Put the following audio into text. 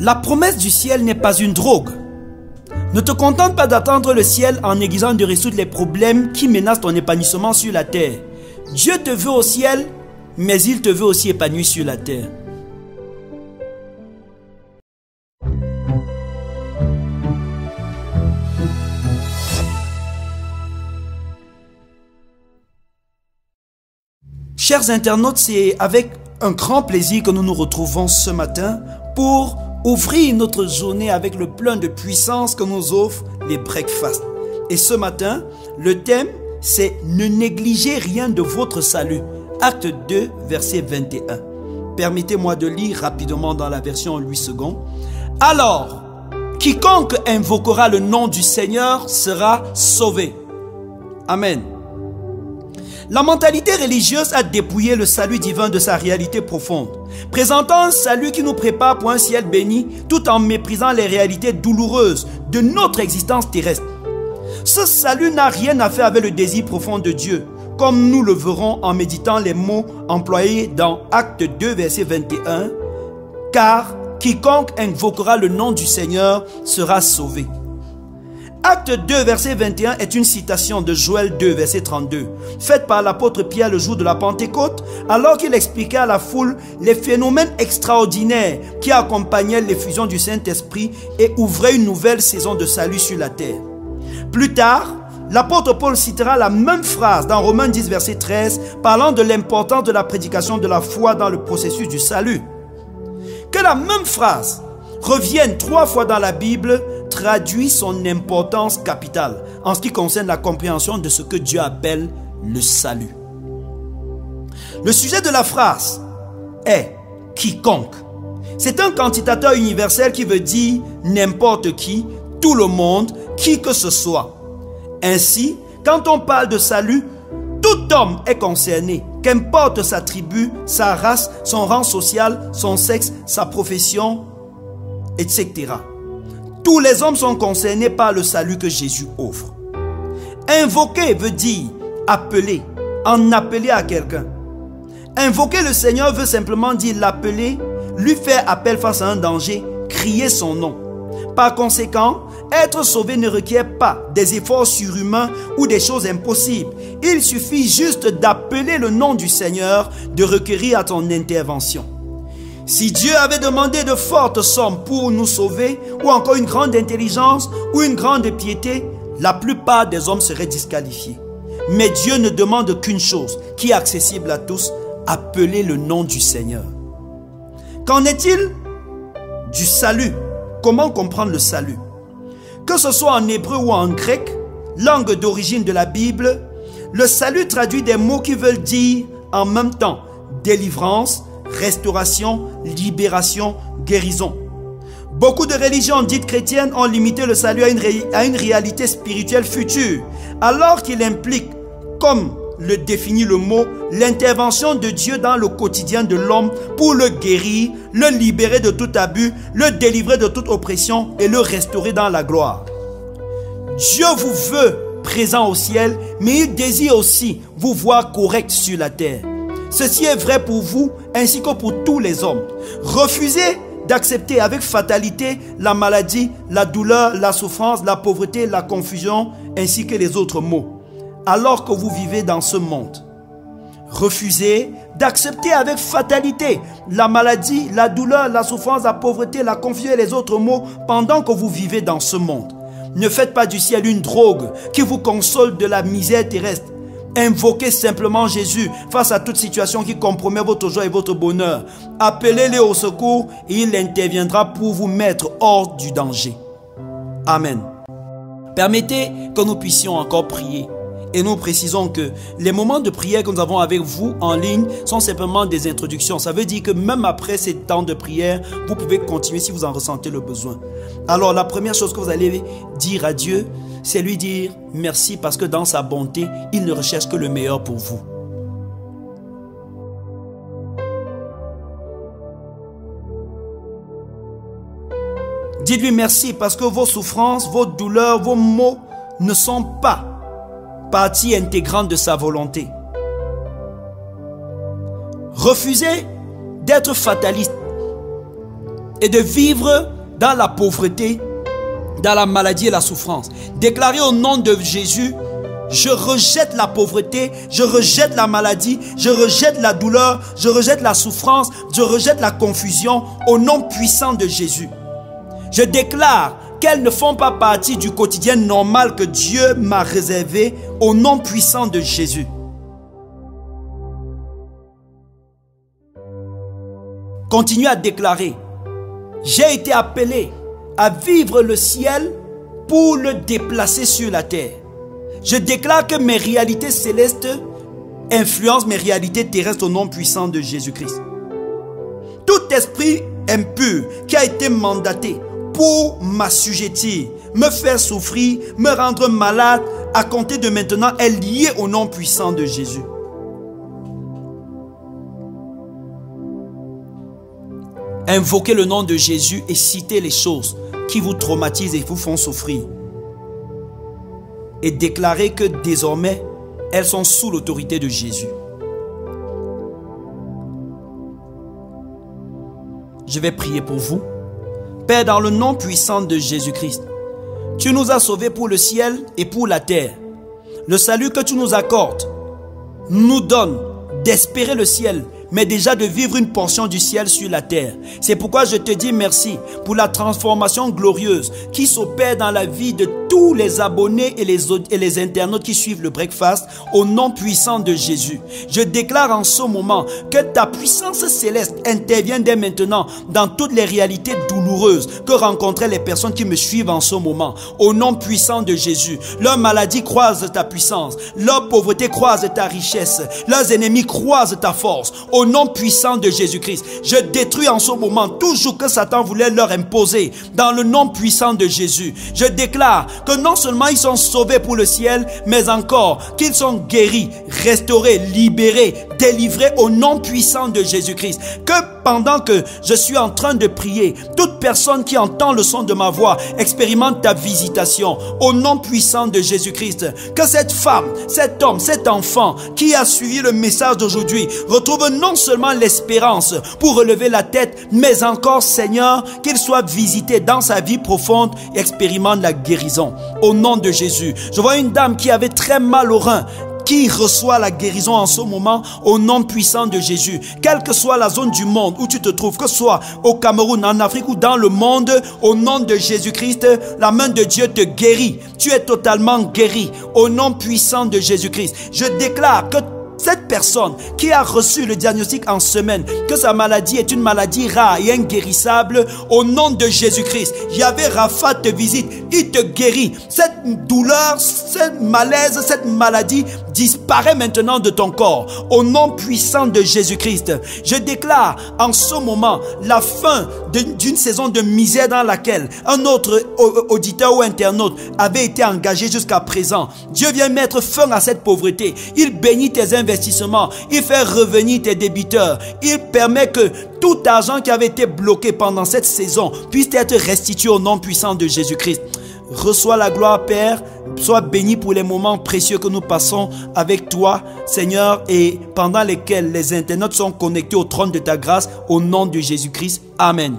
La promesse du ciel n'est pas une drogue. Ne te contente pas d'attendre le ciel en négligeant de résoudre les problèmes qui menacent ton épanouissement sur la terre. Dieu te veut au ciel, mais il te veut aussi épanoui sur la terre. Chers internautes, c'est avec un grand plaisir que nous nous retrouvons ce matin pour ouvrir notre journée avec le plein de puissance que nous offrent les breakfasts. Et ce matin, le thème, c'est « Ne négligez rien de votre salut ». Acte 2, verset 21. Permettez-moi de lire rapidement dans la version en 8 secondes. « Alors, quiconque invoquera le nom du Seigneur sera sauvé. » Amen. La mentalité religieuse a dépouillé le salut divin de sa réalité profonde, présentant un salut qui nous prépare pour un ciel béni tout en méprisant les réalités douloureuses de notre existence terrestre. Ce salut n'a rien à faire avec le désir profond de Dieu, comme nous le verrons en méditant les mots employés dans Acte 2, verset 21, « Car quiconque invoquera le nom du Seigneur sera sauvé. » Acte 2, verset 21 est une citation de Joël 2, verset 32, faite par l'apôtre Pierre le jour de la Pentecôte, alors qu'il expliquait à la foule les phénomènes extraordinaires qui accompagnaient l'effusion du Saint-Esprit et ouvraient une nouvelle saison de salut sur la terre. Plus tard, l'apôtre Paul citera la même phrase dans Romains 10, verset 13, parlant de l'importance de la prédication de la foi dans le processus du salut. Que la même phrase revienne 3 fois dans la Bible traduit son importance capitale en ce qui concerne la compréhension de ce que Dieu appelle le salut. Le sujet de la phrase est « quiconque ». C'est un quantitateur universel qui veut dire n'importe qui, tout le monde, qui que ce soit. Ainsi, quand on parle de salut, tout homme est concerné, qu'importe sa tribu, sa race, son rang social, son sexe, sa profession, etc. Tous les hommes sont concernés par le salut que Jésus offre. Invoquer veut dire appeler, en appeler à quelqu'un. Invoquer le Seigneur veut simplement dire l'appeler, lui faire appel face à un danger, crier son nom. Par conséquent, être sauvé ne requiert pas des efforts surhumains ou des choses impossibles. Il suffit juste d'appeler le nom du Seigneur, de requérir à ton intervention. Si Dieu avait demandé de fortes sommes pour nous sauver, ou encore une grande intelligence, ou une grande piété, la plupart des hommes seraient disqualifiés. Mais Dieu ne demande qu'une chose, qui est accessible à tous, appeler le nom du Seigneur. Qu'en est-il du salut? Comment comprendre le salut? Que ce soit en hébreu ou en grec, langue d'origine de la Bible, le salut traduit des mots qui veulent dire en même temps délivrance, restauration, libération, guérison. Beaucoup de religions dites chrétiennes ont limité le salut à une réalité spirituelle future, alors qu'il implique, comme le définit le mot, l'intervention de Dieu dans le quotidien de l'homme pour le guérir, le libérer de tout abus, le délivrer de toute oppression et le restaurer dans la gloire. Dieu vous veut présent au ciel, mais il désire aussi vous voir correct sur la terre. Ceci est vrai pour vous ainsi que pour tous les hommes. Refusez d'accepter avec fatalité la maladie, la douleur, la souffrance, la pauvreté, la confusion ainsi que les autres maux, alors que vous vivez dans ce monde. Refusez d'accepter avec fatalité la maladie, la douleur, la souffrance, la pauvreté, la confusion et les autres maux pendant que vous vivez dans ce monde. Ne faites pas du ciel une drogue qui vous console de la misère terrestre. Invoquez simplement Jésus face à toute situation qui compromet votre joie et votre bonheur. Appelez-le au secours et il interviendra pour vous mettre hors du danger. Amen. Permettez que nous puissions encore prier. Et nous précisons que les moments de prière que nous avons avec vous en ligne sont simplement des introductions. Ça veut dire que même après ces temps de prière, vous pouvez continuer si vous en ressentez le besoin. Alors la première chose que vous allez dire à Dieu, c'est lui dire merci parce que dans sa bonté, il ne recherche que le meilleur pour vous. Dites-lui merci parce que vos souffrances, vos douleurs, vos maux ne sont pas partie intégrante de sa volonté. Refusez d'être fataliste. et de vivre dans la pauvreté, dans la maladie et la souffrance. Déclarez au nom de Jésus: je rejette la pauvreté, je rejette la maladie, je rejette la douleur, je rejette la souffrance, je rejette la confusion au nom puissant de Jésus. Je déclare qu'elles ne font pas partie du quotidien normal que Dieu m'a réservé au nom puissant de Jésus. Continuez à déclarer: j'ai été appelé à vivre le ciel pour le déplacer sur la terre. Je déclare que mes réalités célestes influencent mes réalités terrestres au nom puissant de Jésus-Christ. Tout esprit impur qui a été mandaté pour m'assujettir, me faire souffrir, me rendre malade, à compter de maintenant, est lié au nom puissant de Jésus. Invoquez le nom de Jésus et citez les choses qui vous traumatisent et vous font souffrir. Et déclarez que désormais, elles sont sous l'autorité de Jésus. Je vais prier pour vous. Père, dans le nom puissant de Jésus-Christ, tu nous as sauvés pour le ciel et pour la terre. Le salut que tu nous accordes nous donne d'espérer le ciel, mais déjà de vivre une portion du ciel sur la terre. C'est pourquoi je te dis merci pour la transformation glorieuse qui s'opère dans la vie de tous les abonnés et les internautes qui suivent le breakfast au nom puissant de Jésus. Je déclare en ce moment que ta puissance céleste intervient dès maintenant dans toutes les réalités douloureuses que rencontraient les personnes qui me suivent en ce moment. Au nom puissant de Jésus, leur maladie croise ta puissance, leur pauvreté croise ta richesse, leurs ennemis croisent ta force. Au nom puissant de Jésus-Christ, je détruis en ce moment tout joug que Satan voulait leur imposer. Dans le nom puissant de Jésus, je déclare que non seulement ils sont sauvés pour le ciel, mais encore qu'ils sont guéris, restaurés, libérés, délivrés au nom puissant de Jésus-Christ. Que pendant que je suis en train de prier, toute personne qui entend le son de ma voix expérimente ta visitation au nom puissant de Jésus-Christ. Que cette femme, cet homme, cet enfant qui a suivi le message d'aujourd'hui retrouve non seulement l'espérance pour relever la tête, mais encore, Seigneur, qu'il soit visité dans sa vie profonde et expérimente la guérison. Au nom de Jésus, je vois une dame qui avait très mal au rein, qui reçoit la guérison en ce moment au nom puissant de Jésus. Quelle que soit la zone du monde où tu te trouves, que ce soit au Cameroun, en Afrique ou dans le monde, au nom de Jésus-Christ, la main de Dieu te guérit. Tu es totalement guéri au nom puissant de Jésus-Christ. Je déclare que cette personne qui a reçu le diagnostic en semaine, que sa maladie est une maladie rare et inguérissable, au nom de Jésus-Christ, Yahvé Rapha te visite, il te guérit. Cette douleur, cette malaise, cette maladie disparaît maintenant de ton corps. Au nom puissant de Jésus-Christ, je déclare en ce moment la fin d'une saison de misère dans laquelle un autre auditeur ou internaute avait été engagé jusqu'à présent. Dieu vient mettre fin à cette pauvreté. Il bénit tes investissements, il fait revenir tes débiteurs, il permet que tout argent qui avait été bloqué pendant cette saison puisse être restitué au nom puissant de Jésus-Christ. Reçois la gloire, Père. Sois béni pour les moments précieux que nous passons avec toi, Seigneur, et pendant lesquels les internautes sont connectés au trône de ta grâce, au nom de Jésus-Christ. Amen.